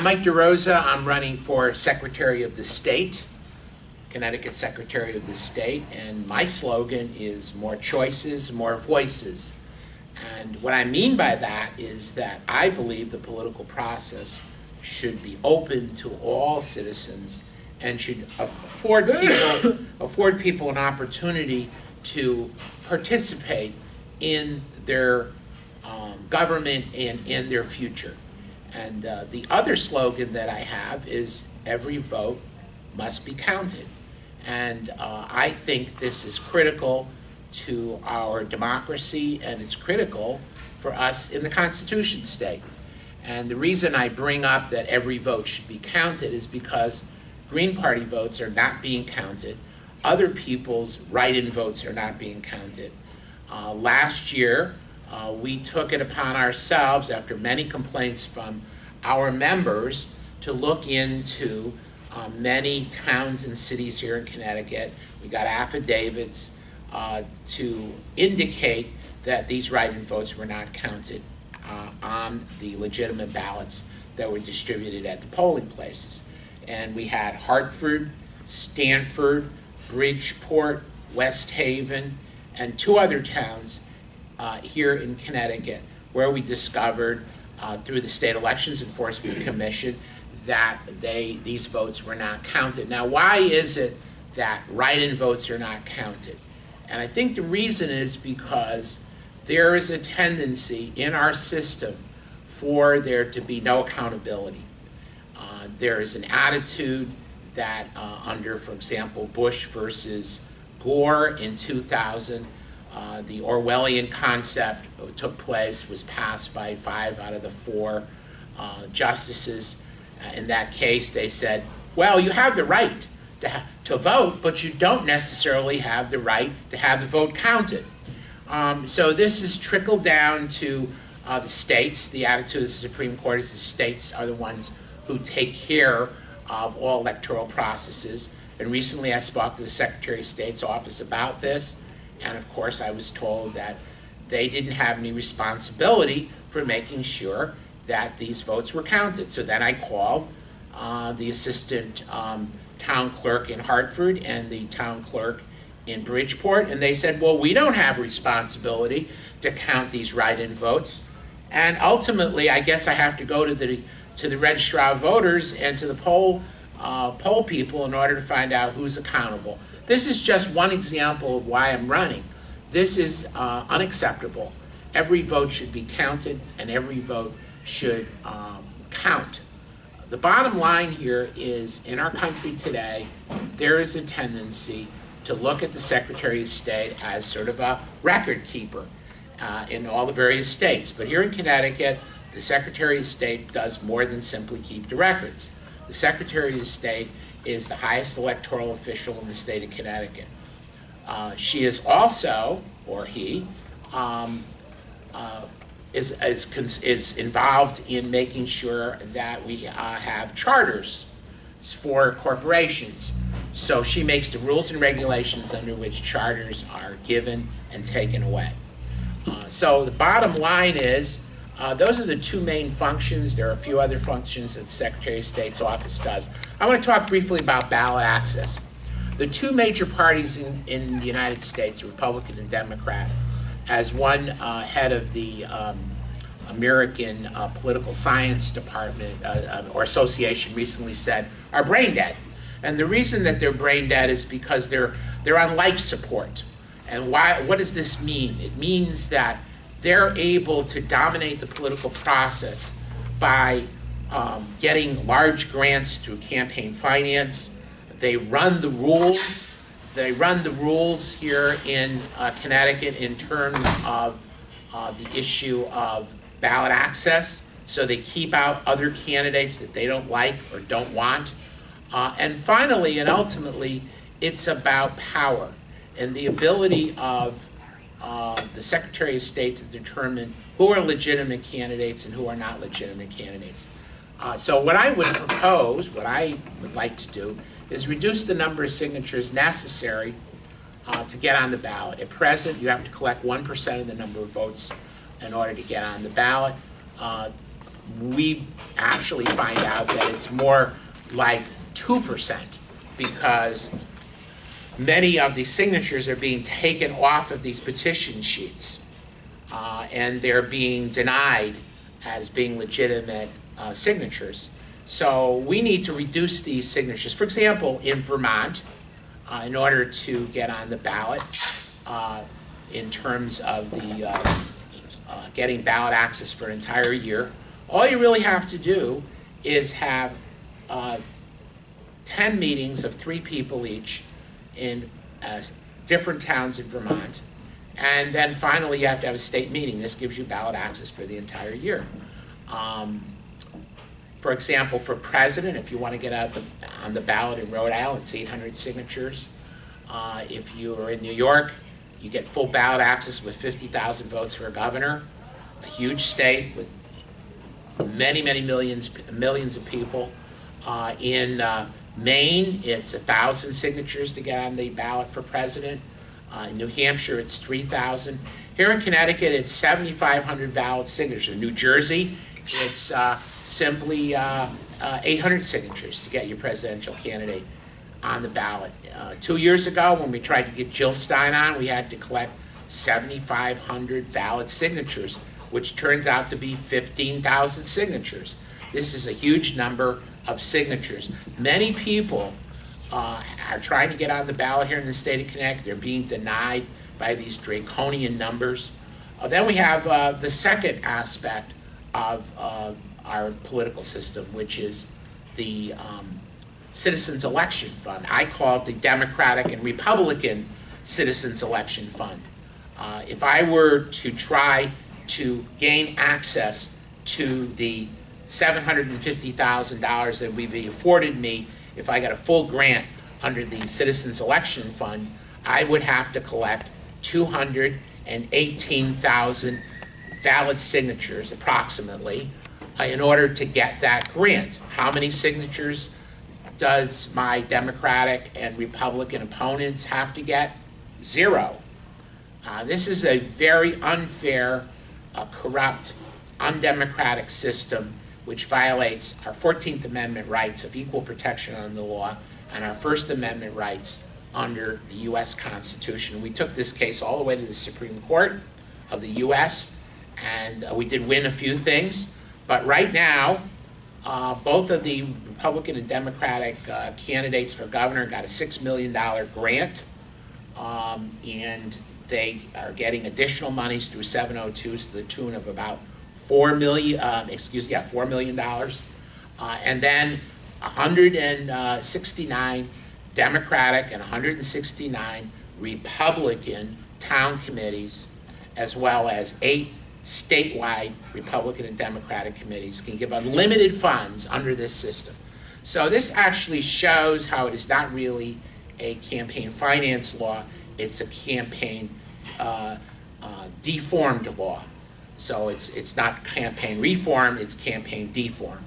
I'm Mike DeRosa. I'm running for Secretary of the State, Connecticut Secretary of the State, and my slogan is more choices, more voices. And what I mean by that is that I believe the political process should be open to all citizens and should afford people an opportunity to participate in their government and in their future. And the other slogan that I have is every vote must be counted. And I think this is critical to our democracy, and it's critical for us in the Constitution state. And the reason I bring up that every vote should be counted is because Green Party votes are not being counted. Other people's write-in votes are not being counted. Last year, we took it upon ourselves, after many complaints from our members, to look into many towns and cities here in Connecticut. We got affidavits to indicate that these write-in votes were not counted on the legitimate ballots that were distributed at the polling places. And we had Hartford, Stanford, Bridgeport, West Haven, and 2 other towns here in Connecticut where we discovered through the State Elections Enforcement Commission that these votes were not counted. Now, why is it that write-in votes are not counted? And I think the reason is because there is a tendency in our system for there to be no accountability. There is an attitude that under, for example, Bush versus Gore in 2000, the Orwellian concept took place, was passed by 5 out of the 4 justices. In that case, they said, well, you have the right to vote, but you don't necessarily have the right to have the vote counted. So this has trickled down to the states. The attitude of the Supreme Court is the states are the ones who take care of all electoral processes. And recently I spoke to the Secretary of State's office about this, and of course I was told that they didn't have any responsibility for making sure that these votes were counted. So then I called the assistant town clerk in Hartford and the town clerk in Bridgeport, and they said, well, we don't have responsibility to count these write-in votes. And ultimately, I guess I have to go to the registrar of voters and to the poll people in order to find out who's accountable. This is just one example of why I'm running. This is unacceptable. Every vote should be counted, and every vote should count. The bottom line here is, in our country today, there is a tendency to look at the Secretary of State as sort of a record keeper in all the various states. But here in Connecticut, the Secretary of State does more than simply keep the records. The Secretary of State is the highest electoral official in the state of Connecticut. She is also, or he, is involved in making sure that we have charters for corporations. So she makes the rules and regulations under which charters are given and taken away. So the bottom line is, those are the 2 main functions. There are a few other functions that the Secretary of State's office does. I want to talk briefly about ballot access. The 2 major parties in the United States, Republican and Democrat, as one head of the American Political Science Department or Association recently said, are brain dead. And the reason that they're brain dead is because they're on life support. And what does this mean? It means that they're able to dominate the political process by getting large grants through campaign finance. They run the rules. They run the rules here in Connecticut in terms of the issue of ballot access. So they keep out other candidates that they don't like or don't want. And finally and ultimately, it's about power and the ability of the Secretary of State to determine who are legitimate candidates and who are not legitimate candidates. So what I would propose, what I would like to do, is reduce the number of signatures necessary to get on the ballot. At present, you have to collect 1% of the number of votes in order to get on the ballot. we actually find out that it's more like 2%, because many of the signatures are being taken off of these petition sheets, and they're being denied as being legitimate signatures. So we need to reduce these signatures. For example, in Vermont, in order to get on the ballot, in terms of the getting ballot access for an entire year, all you really have to do is have 10 meetings of 3 people each in different towns in Vermont, and then finally you have to have a state meeting. This gives you ballot access for the entire year. For example, for president, if you want to get out on the ballot in Rhode Island, it's 800 signatures. If you are in New York, you get full ballot access with 50,000 votes for a governor, a huge state with many, many millions of people. In Maine, it's 1,000 signatures to get on the ballot for president. In New Hampshire, it's 3,000. Here in Connecticut, it's 7,500 valid signatures. In New Jersey, it's simply 800 signatures to get your presidential candidate on the ballot. 2 years ago, when we tried to get Jill Stein on, we had to collect 7,500 valid signatures, which turns out to be 15,000 signatures. This is a huge number of signatures. Many people are trying to get on the ballot here in the state of Connecticut. They're being denied by these draconian numbers. Then we have the second aspect of our political system, which is the Citizens Election Fund. I call it the Democratic and Republican Citizens Election Fund. If I were to try to gain access to the $750,000 that would be afforded me if I got a full grant under the Citizens Election Fund, I would have to collect 218,000 valid signatures, approximately, in order to get that grant. How many signatures does my Democratic and Republican opponents have to get? 0. This is a very unfair, corrupt, undemocratic system which violates our 14th Amendment rights of equal protection under the law and our First Amendment rights under the U.S. Constitution. We took this case all the way to the Supreme Court of the U.S., and we did win a few things, but right now, both of the Republican and Democratic candidates for governor got a $6 million grant, and they are getting additional monies through 702s to the tune of about $4 million. $4 million, and then 169 Democratic and 169 Republican town committees, as well as 8 statewide Republican and Democratic committees, can give unlimited funds under this system. So this actually shows how it is not really a campaign finance law, it's a campaign deformed law. So it's not campaign reform, it's campaign deform.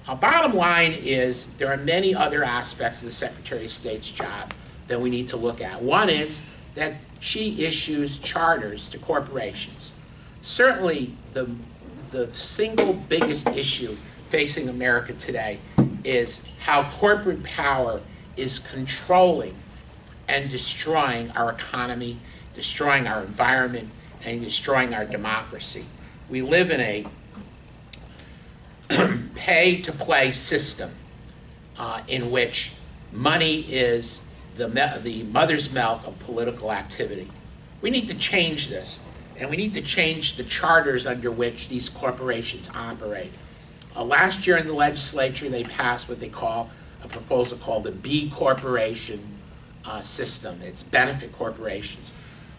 Bottom line is there are many other aspects of the Secretary of State's job that we need to look at. One is that she issues charters to corporations. Certainly the single biggest issue facing America today is how corporate power is controlling and destroying our economy, destroying our environment, and destroying our democracy. We live in a pay-to-play system in which money is the mother's milk of political activity. We need to change this, and we need to change the charters under which these corporations operate. Last year in the legislature, they passed what they call a proposal called the B Corporation system. It's benefit corporations.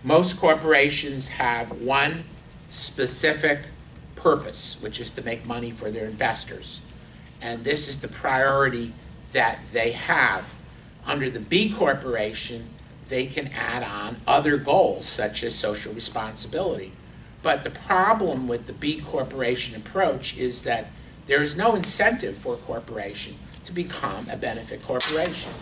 Most corporations have one specific purpose, which is to make money for their investors. And this is the priority that they have. Under the B Corporation, they can add on other goals, such as social responsibility. But the problem with the B Corporation approach is that there is no incentive for a corporation to become a benefit corporation.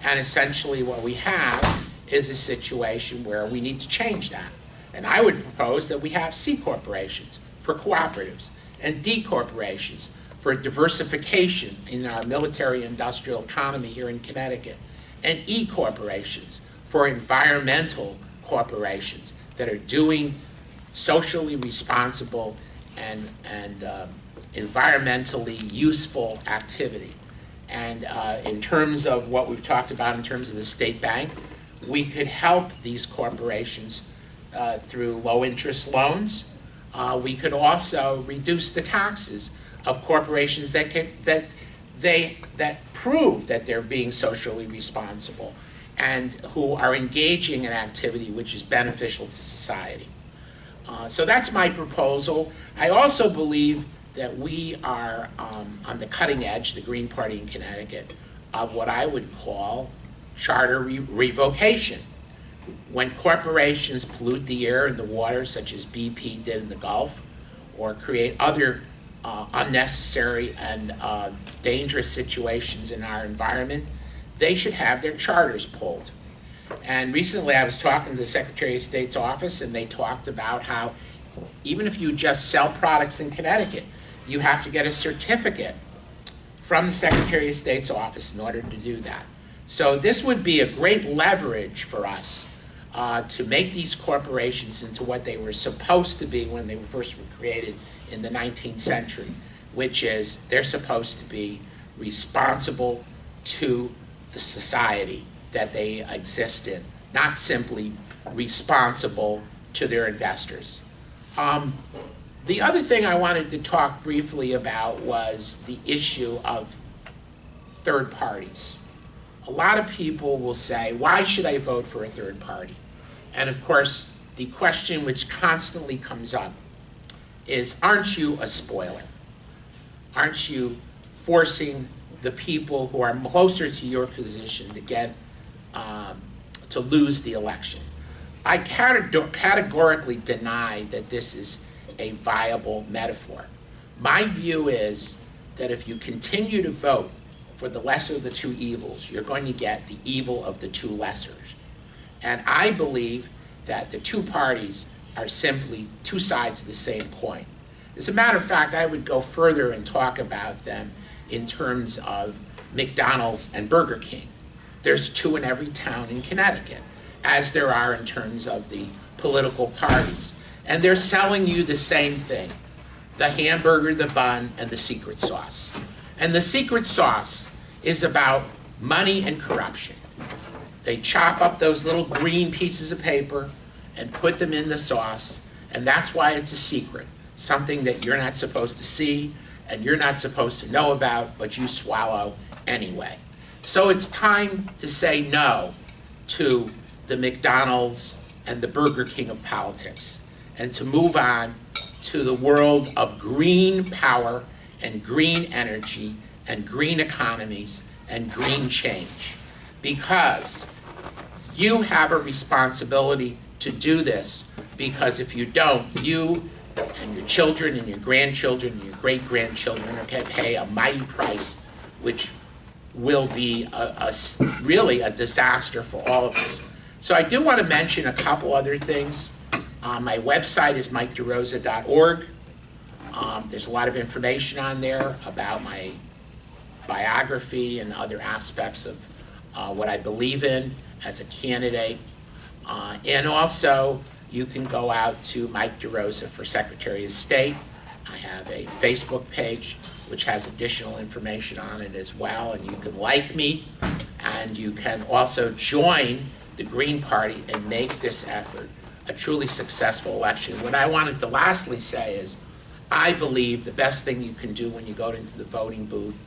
And essentially what we have is a situation where we need to change that. And I would propose that we have C corporations for cooperatives. and D corporations for diversification in our military-industrial economy here in Connecticut, and E corporations for environmental corporations that are doing socially responsible and environmentally useful activity. And in terms of what we've talked about in terms of the state bank, we could help these corporations through low-interest loans. We could also reduce the taxes of corporations that prove that they're being socially responsible and who are engaging in activity which is beneficial to society. So that's my proposal. I also believe that we are on the cutting edge, the Green Party in Connecticut, of what I would call charter revocation. When corporations pollute the air and the water, such as BP did in the Gulf, or create other unnecessary and dangerous situations in our environment, they should have their charters pulled. And recently I was talking to the Secretary of State's office, and they talked about how even if you just sell products in Connecticut, you have to get a certificate from the Secretary of State's office in order to do that. So this would be a great leverage for us to make these corporations into what they were supposed to be when they were first created in the 19th century, which is they're supposed to be responsible to the society that they exist in, not simply responsible to their investors. The other thing I wanted to talk briefly about was the issue of third parties. A lot of people will say, why should I vote for a third party? And of course, the question which constantly comes up is, aren't you a spoiler? Aren't you forcing the people who are closer to your position to get to lose the election? I categorically deny that this is a viable metaphor. My view is that if you continue to vote for the lesser of the two evils, you're going to get the evil of the two lessers. And I believe that the two parties are simply two sides of the same coin. As a matter of fact, I would go further and talk about them in terms of McDonald's and Burger King. There's two in every town in Connecticut, as there are in terms of the political parties. And they're selling you the same thing: the hamburger, the bun, and the secret sauce. And the secret sauce is about money and corruption. They chop up those little green pieces of paper and put them in the sauce, and that's why it's a secret, something that you're not supposed to see and you're not supposed to know about, but you swallow anyway. So it's time to say no to the McDonald's and the Burger King of politics, and to move on to the world of green power and green energy and green economies and green change. Because you have a responsibility to do this, because if you don't, you and your children and your grandchildren and your great-grandchildren are going to pay a mighty price, which will be really a disaster for all of us. So I do want to mention a couple other things. My website is MikeDeRosa.org. There's a lot of information on there about my biography and other aspects of what I believe in as a candidate. And also, you can go out to Mike DeRosa for Secretary of State. I have a Facebook page which has additional information on it as well, and you can like me, and you can also join the Green Party and make this effort a truly successful election. What I wanted to lastly say is, I believe the best thing you can do when you go into the voting booth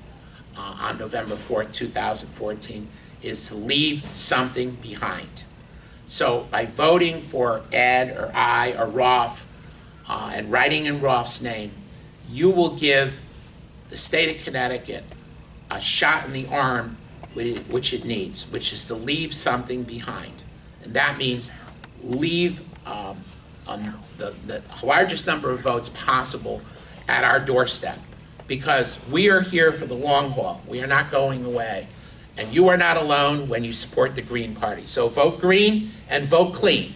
on November 4th, 2014, is to leave something behind. So by voting for Ed or I or Rolf and writing in Rolf's name, you will give the state of Connecticut a shot in the arm which it needs, which is to leave something behind. And that means leave the largest number of votes possible at our doorstep, because we are here for the long haul. We are not going away. And you are not alone when you support the Green Party. So vote green and vote clean.